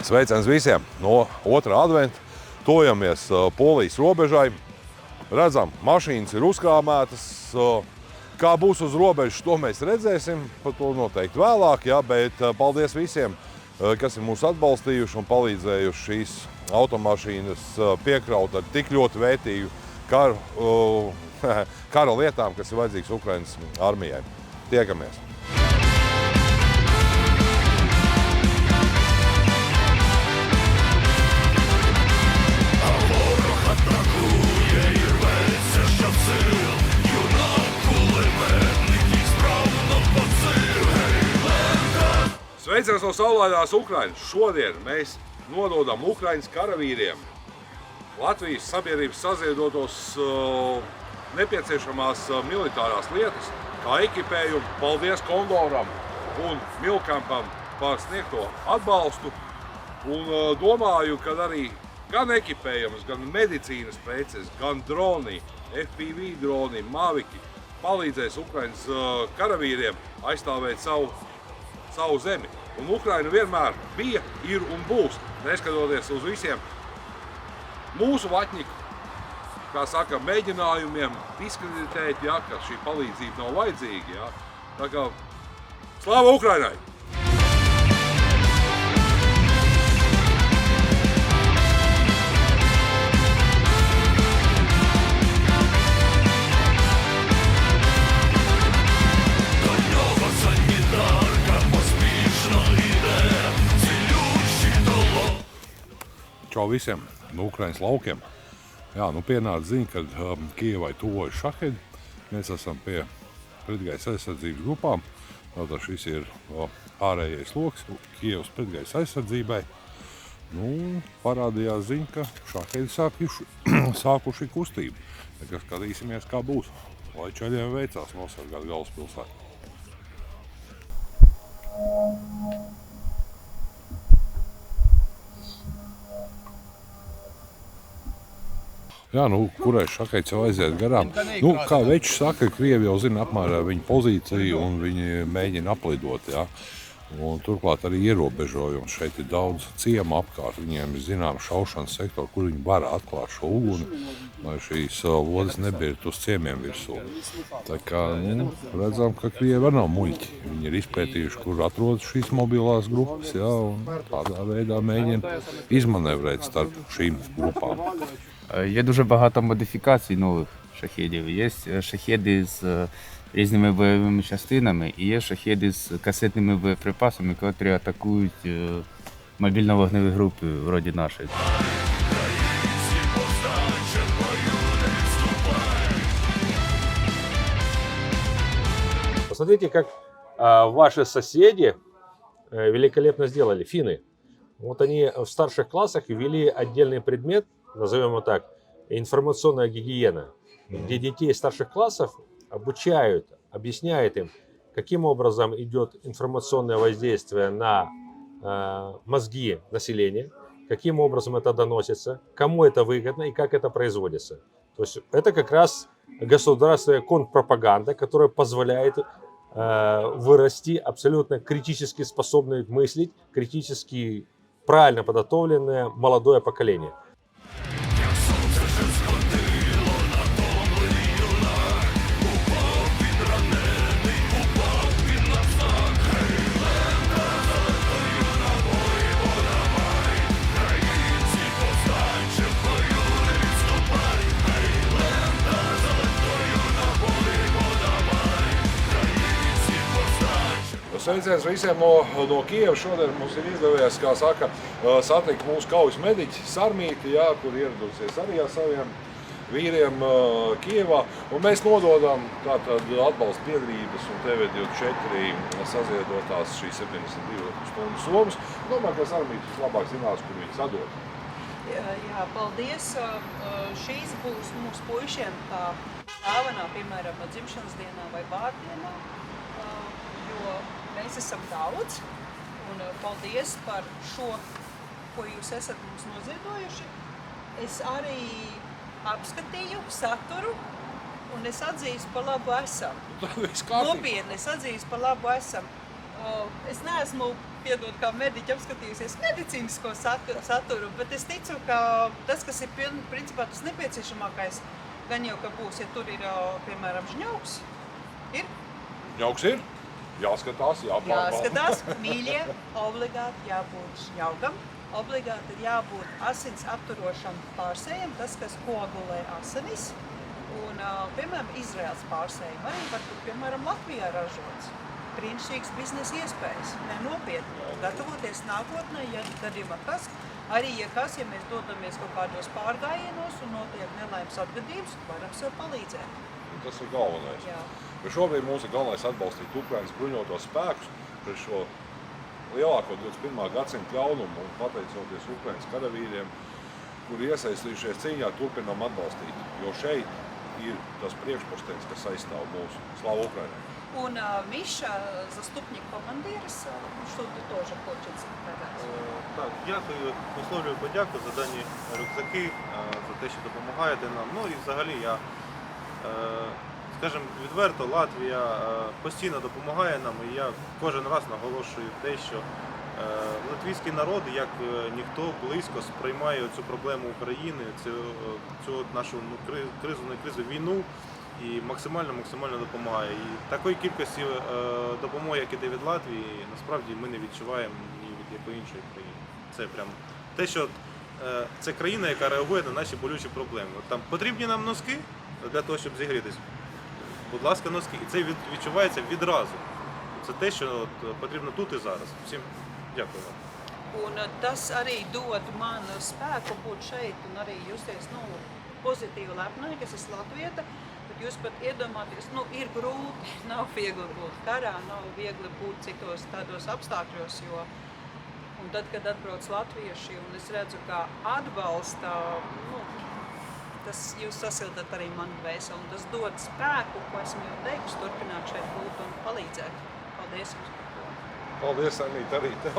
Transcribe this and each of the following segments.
Sveiciens visiem no otrā adventa. Tojamies Polijas robežai. Redzam, mašīnas ir uzkrāmētas. Kā būs uz robežas, to mēs redzēsim. Par to noteikti vēlāk, ja, bet paldies visiem, kas ir mūs atbalstījuši un palīdzējuši šīs automašīnas piekraut ar tik ļoti vērtīgu kara lietām, kas ir vajadzīgs Ukrainas armijai. Tiekamies! Sveiciens no saulainās Ukrainas! Šodien mēs nododam Ukrainas karavīriem Latvijas sabiedrības saziedotos nepieciešamās militārās lietas, kā ekipējumu. Paldies Kondoram un Milkampam par sniegto atbalstu. Un domāju, ka arī gan ekipējums, gan medicīnas preces, gan droni, FPV droni, Maviki palīdzēs Ukrainas karavīriem aizstāvēt savu zemi. Un Ukraina vienmēr bija, ir un būs, neskatoties uz visiem mūsu vaķņiku, kā saka, mēģinājumiem diskreditēt, ja, ka šī palīdzība nav vajadzīga. Ja. Tā kā slāva Ukrainai! Čau visiem no Ukrainas laukiem. Jā, pienāca ziņa, kad Kijevai tuvojas šahedi. Mēs esam pie pretgaisa aizsardzības grupām. Tātad šis ir ārējais loks Kijevas pretgaisa aizsardzībai. Parādījās ziņa, ka šahedi sākuši kustību. Tagad skatīsimies, kā būs. Lai čaļiem veicās nosargāt galvaspilsētu. Jā, kurai šaheids jau aiziet garām. Kā večs saka, Krievi jau zina apmērā viņu pozīciju un viņi mēģina aplidot. Jā. Un turklāt arī ierobežojums. Šeit ir daudz ciemu apkārt. Viņiem ir zināms šaušanas sektori, kur viņi var atklāt šo uguni, lai šīs lodes nebirt uz ciemiem virsū. Tā kā redzam, ka Krievi nav muļķi. Viņi ir izpētījuši, kur atrodas šīs mobilās grupas, jā, un tādā veidā mēģina izmanevrēt starp šīm grupām. Є дуже багато модифікацій нових шахедів. Є шахеди з різними бойовими частинами і є шахеди з касетними боєприпасами, які атакують мобільно-вогневі групи, вроді нашої. Посмотрите, как ваши соседи великолепно сделали, финны. Вот они в старших классах ввели отдельный предмет, назовем его так, информационная гигиена, где детей старших классов обучают, объясняют им, каким образом идет информационное воздействие на мозги населения, каким образом это доносится, кому это выгодно и как это производится. То есть это как раз государственная контрпропаганда, которая позволяет вырасти абсолютно критически способное мыслить, критически правильно подготовленное молодое поколение. Sveiciens visiem no Kijevas. Šodien mums ir izdevies, kā saka, satikt mūsu kaujas mediķi Sarmīti, jā, kur ieradusies arī ar saviem vīriem Kijevā. Un mēs nododam tātad atbalsta biedrības un TV24 saziedotās šīs 72 stundu somas. Domāju, ka Sarmīti vislabāk zinās, kur viņi sadod. Jā, paldies. Šīs būs mūsu puišiem tā dāvanā, piemēram, dzimšanas dienā vai vārdienā, jo mēs esam daudz, un paldies par šo, ko jūs esat mums noziedojuši. Es arī apskatīju saturu, un es atzīstu par labu esam. Tā viss kārtīgi. Nopietni, es atzīstu par labu esam. Es neesmu, piedod, kā mediķi apskatījusies medicīnisko saturu, bet es ticu, ka tas, kas ir principā tas nepieciešamākais, gan jau, ka būs, ja tur ir, piemēram, žņauks, ir? Žņauks ir, jāskatās, jāpārbauda. Jāskatās, mīļie, obligāti jābūt žņaukam, obligāti ir jābūt asins apturošam pārsējam, tas, kas koagulē asinis, un, piemēram, Izraels pārsējam arī var būt, piemēram, Latvijā ražots. Brīnišķīgs biznesa iespējas, nenopietni, gatavoties nākotnē, ja gadījumā kas, arī ja kas, ja mēs dodamies kaut kādos pārgājienos un notiek nelaimes atgadījums, varam sev palīdzēt. Tas ir galvenais. Jā. Bet šobrīd mums ir galvenais atbalstīt Ukrainas bruņotos spēkus pret šo lielāko 21. gadsimta ļaunumu un pateicoties Ukrainas karavīriem, kuri iesaistījušies cīņā, turpinām atbalstīt, jo šeit ir tas priekšpostenis, kas aizstāv mūsu. Slava Ukrainai! Un Миша, заступник командира, что ты тоже хочешь сказать? Так, дякую, висловлюю подяку за дані рюкзаки, за те, що допомагаєте нам. Ну і взагалі я, скажімо відверто, Латвія постійно допомагає нам, і я кожен раз наголошую те, що латвійський народ, як ніхто, близько сприймає цю проблему України, цю нашу війну, і максимально допомагає. І такої кількості допомоги, як іде від Латвії, насправді ми не відчуваємо ні від якої іншої країни. Це прям те, що це країна, яка реагує на наші болючі проблеми. От там потрібні нам носки для того, щоб зігрітись. Будь ласка, носки. І це відчувається відразу. Це те, що потрібно тут і зараз. Всім дякую вам. Un tas arī dod man spēku būt šeit un arī justies, pozitīvi lepnai, kas esmu latvieta. Bet jūs pat iedomāties, ir grūti, nav viegli būt karā, nav viegli būt citos tādos apstākļos, jo un tad, kad atbrauc latvieši un es redzu, kā atbalsta, tas jūs sasildat arī manu dvēseli un tas dod spēku, ko esmu jau teikusi, turpināt šeit būt un palīdzēt. Paldies jums par to. Paldies, Anīt, arī tev.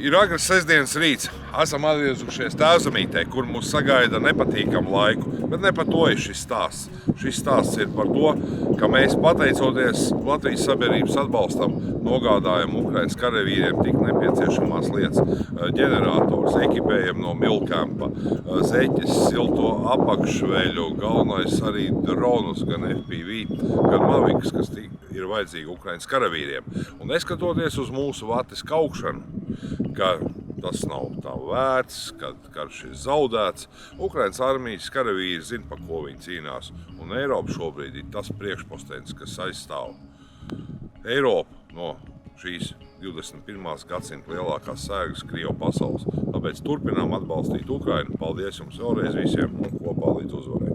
Ir agrs sestdienas rīts. Esam atgriezušies Tēvzemītē, kur mūs sagaida nepatīkamu laiku, bet ne par to ir šis stāsts. Šis stāsts ir par to, ka mēs, pateicoties Latvijas sabiedrības atbalstam, nogādājam Ukrainas karavīriem tik nepieciešamās lietas. Ģenerators, ekipējam no Milkampa, zeķes, silto apakšveļu, galvenais arī dronus, gan FPV, gan Maviks, kas ir vajadzīgi Ukrainas karavīriem. Un neskatoties uz mūsu vates kaukšanu, ka tas nav tā vērts, kad karš ir zaudēts. Ukrainas armijas karavīri zina, par ko viņi cīnās. Un Eiropa šobrīd ir tas priekšpostenis, kas aizstāv Eiropu no šīs 21. gadsimta lielākās sēgas Krievu pasaules. Tāpēc turpinām atbalstīt Ukrainu. Paldies jums vēlreiz visiem un kopā līdz uzvarai!